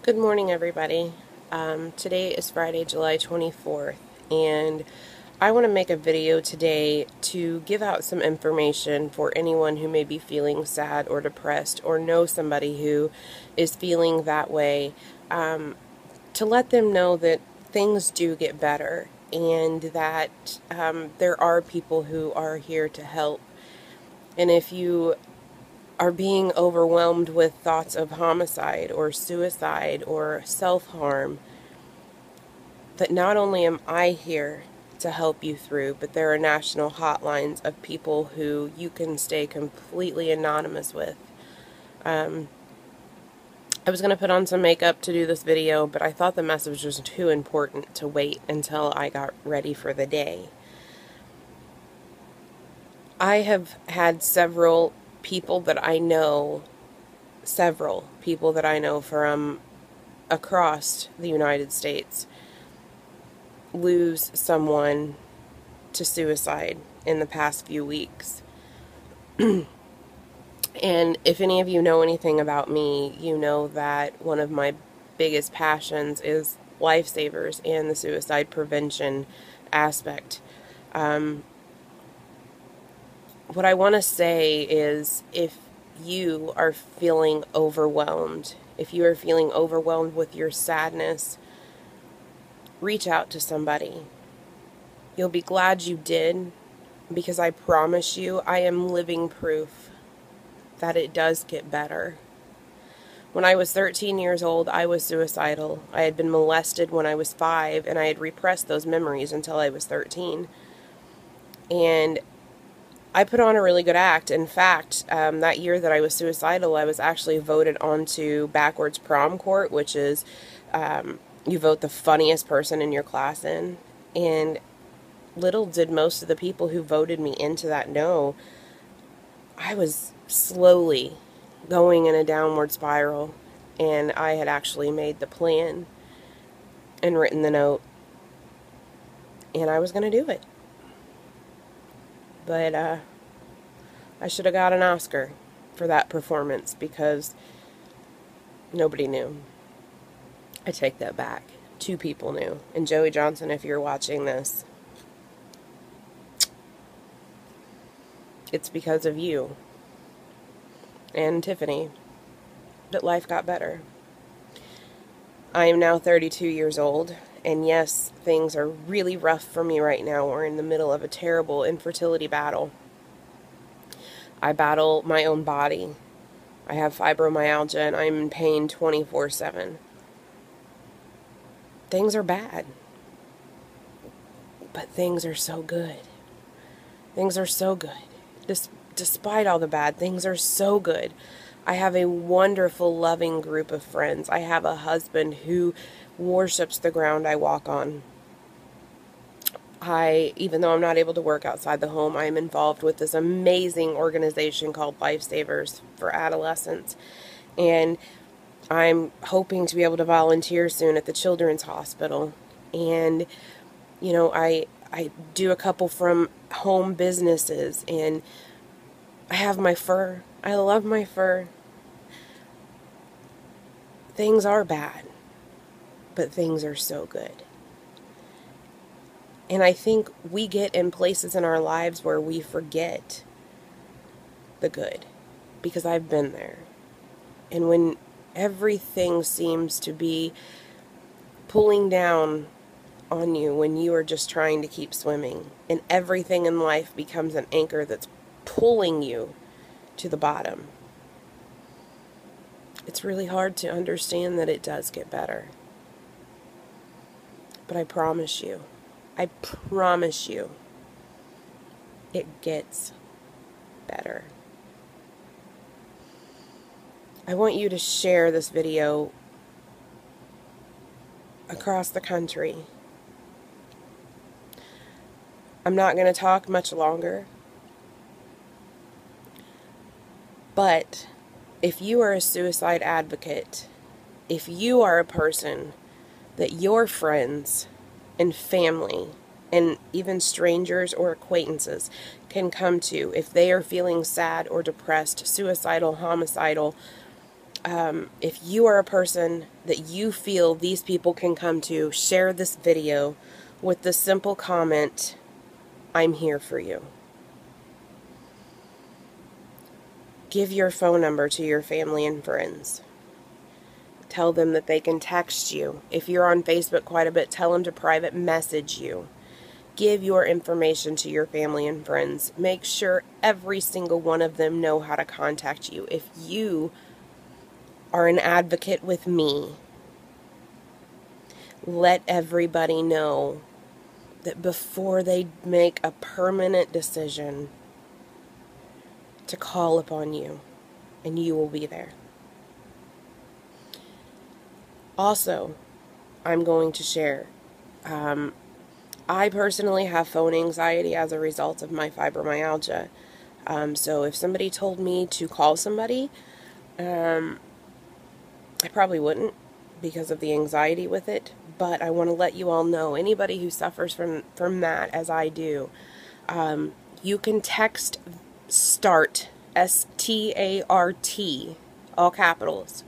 Good morning, everybody. Today is Friday, July 24th, and I want to make a video today to give out some information for anyone who may be feeling sad or depressed or know somebody who is feeling that way, to let them know that things do get better and that there are people who are here to help. And if you are being overwhelmed with thoughts of homicide or suicide or self-harm, that not only am I here to help you through, but there are national hotlines of people who you can stay completely anonymous with. I was going to put on some makeup to do this video, but I thought the message was too important to wait until I got ready for the day. I have had several people that I know from across the United States lose someone to suicide in the past few weeks. And if any of you know anything about me, you know that one of my biggest passions is lifesavers and the suicide prevention aspect. What I want to say is, if you are feeling overwhelmed, if you are feeling overwhelmed with your sadness, reach out to somebody. You'll be glad you did, because I promise you, I am living proof that it does get better. When I was 13 years old, I was suicidal. I had been molested when I was 5, and I had repressed those memories until I was 13. And I put on a really good act. In fact, that year that I was suicidal, I was actually voted onto Backwards Prom Court, which is you vote the funniest person in your class in. And little did most of the people who voted me into that know, I was slowly going in a downward spiral, and I had actually made the plan and written the note, and I was going to do it. But I should have got an Oscar for that performance, because nobody knew. I take that back. 2 people knew. And Joey Johnson, if you're watching this, it's because of you and Tiffany that life got better. I am now 32 years old, and yes, things are really rough for me right now. We're in the middle of a terrible infertility battle. I battle my own body. I have fibromyalgia, and I'm in pain 24/7. Things are bad, but things are so good. Things are so good. Despite all the bad, things are so good. I have a wonderful, loving group of friends. I have a husband who worships the ground I walk on. Even though I'm not able to work outside the home, I am involved with this amazing organization called Lifesavers for Adolescents. And I'm hoping to be able to volunteer soon at the Children's Hospital. And, you know, I do a couple from home businesses, and I have my fur. I love my fur. Things are bad, but things are so good. And I think we get in places in our lives where we forget the good, because I've been there. And when everything seems to be pulling down on you, when you are just trying to keep swimming, and everything in life becomes an anchor that's pulling you to the bottom, it's really hard to understand that it does get better. But I promise you, it gets better. I want you to share this video across the country. I'm not going to talk much longer, but if you are a suicide advocate, if you are a person that your friends and family and even strangers or acquaintances can come to if they are feeling sad or depressed, suicidal, homicidal, If you are a person that you feel these people can come to, share this video with the simple comment, "I'm here for you." Give your phone number to your family and friends. Tell them that they can text you. If you're on Facebook quite a bit, tell them to private message you. Give your information to your family and friends. Make sure every single one of them know how to contact you. If you are an advocate with me, let everybody know that before they make a permanent decision, to call upon you, and you will be there. Also, I'm going to share, I personally have phone anxiety as a result of my fibromyalgia. So if somebody told me to call somebody, I probably wouldn't because of the anxiety with it. But I want to let you all know, anybody who suffers from that, as I do, you can text START, START, all capitals,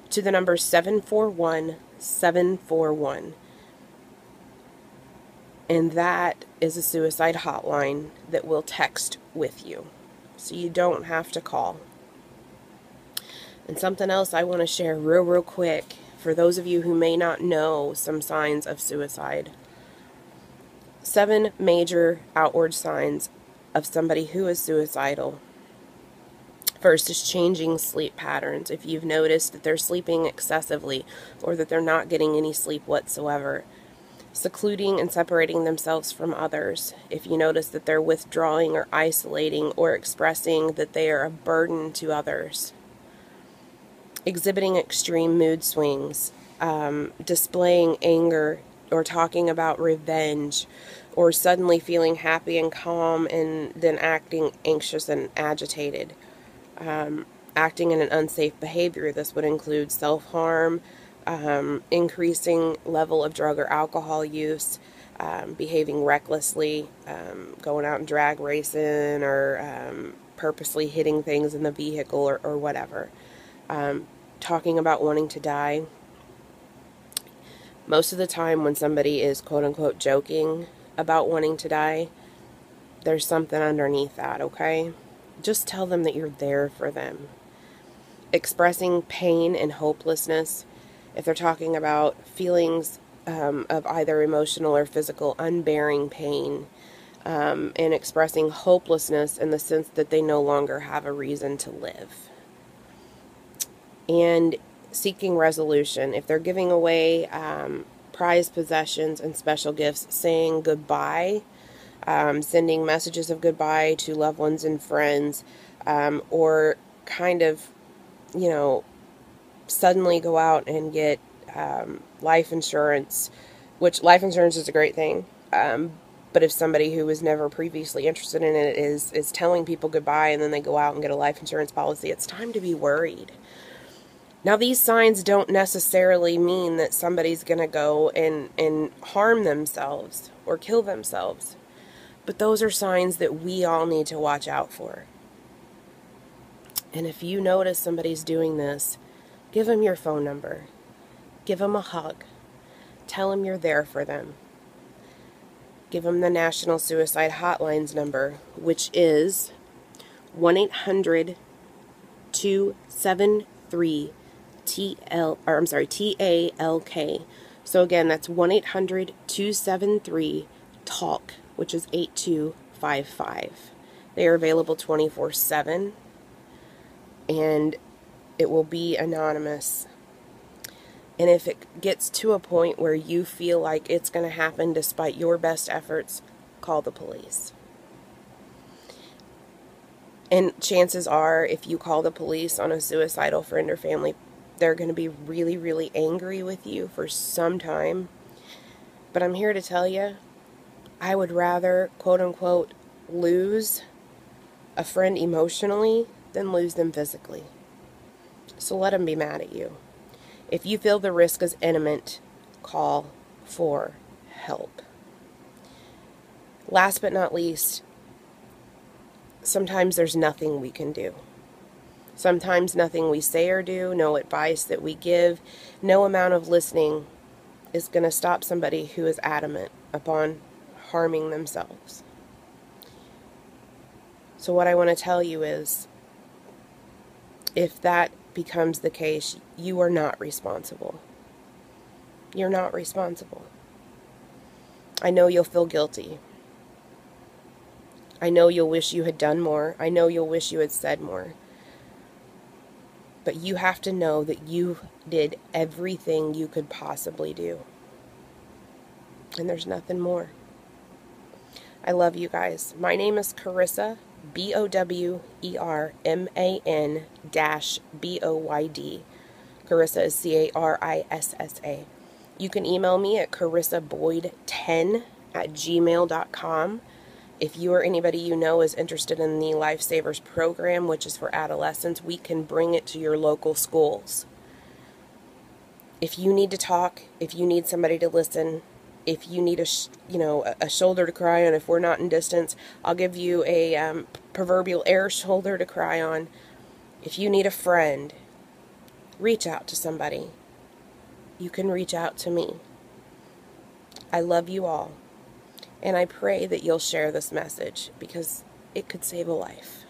to the number 741-741. And that is a suicide hotline that will text with you. So you don't have to call. And something else I want to share real quick, for those of you who may not know some signs of suicide. 7 major outward signs of somebody who is suicidal. First is changing sleep patterns. If you've noticed that they're sleeping excessively or that they're not getting any sleep whatsoever. Secluding and separating themselves from others. If you notice that they're withdrawing or isolating or expressing that they are a burden to others. Exhibiting extreme mood swings. Displaying anger or talking about revenge, or suddenly feeling happy and calm and then acting anxious and agitated. Acting in an unsafe behavior. This would include self-harm, increasing level of drug or alcohol use, behaving recklessly, going out and drag racing, or purposely hitting things in the vehicle or whatever. Talking about wanting to die. Most of the time when somebody is quote-unquote joking about wanting to die, there's something underneath that, okay? Just tell them that you're there for them. Expressing pain and hopelessness. If they're talking about feelings of either emotional or physical unbearing pain, and expressing hopelessness in the sense that they no longer have a reason to live. And seeking resolution. If they're giving away prized possessions and special gifts, saying goodbye, sending messages of goodbye to loved ones and friends, or kind of, suddenly go out and get life insurance, which life insurance is a great thing. But if somebody who was never previously interested in it is telling people goodbye and then they go out and get a life insurance policy, it's time to be worried. Now, these signs don't necessarily mean that somebody's going to go and harm themselves or kill themselves. But those are signs that we all need to watch out for. And if you notice somebody's doing this, give them your phone number. Give them a hug. Tell them you're there for them. Give them the National Suicide Hotline's number, which is 1-800-273 TALK. So again, that's 1-800-273-TALK, which is 8255. They are available 24/7, and it will be anonymous. And if it gets to a point where you feel like it's going to happen despite your best efforts, call the police. And chances are, if you call the police on a suicidal friend or family, they're going to be really angry with you for some time. But I'm here to tell you, I would rather, quote-unquote, lose a friend emotionally than lose them physically. So let them be mad at you. If you feel the risk is imminent, call for help. Last but not least, sometimes there's nothing we can do. Sometimes nothing we say or do, no advice that we give, no amount of listening is going to stop somebody who is adamant upon harming themselves. So what I want to tell you is, if that becomes the case, you are not responsible. You're not responsible. I know you'll feel guilty. I know you'll wish you had done more. I know you'll wish you had said more. But you have to know that you did everything you could possibly do. And there's nothing more. I love you guys. My name is Bowerman -Boyd. Carissa is Carissa. You can email me at carissaboyd10@gmail.com. If you or anybody you know is interested in the Lifesavers program, which is for adolescents, we can bring it to your local schools. If you need to talk, if you need somebody to listen, if you need a shoulder to cry on, if we're not in distance, I'll give you a proverbial air shoulder to cry on. If you need a friend, reach out to somebody. You can reach out to me. I love you all. And I pray that you'll share this message, because it could save a life.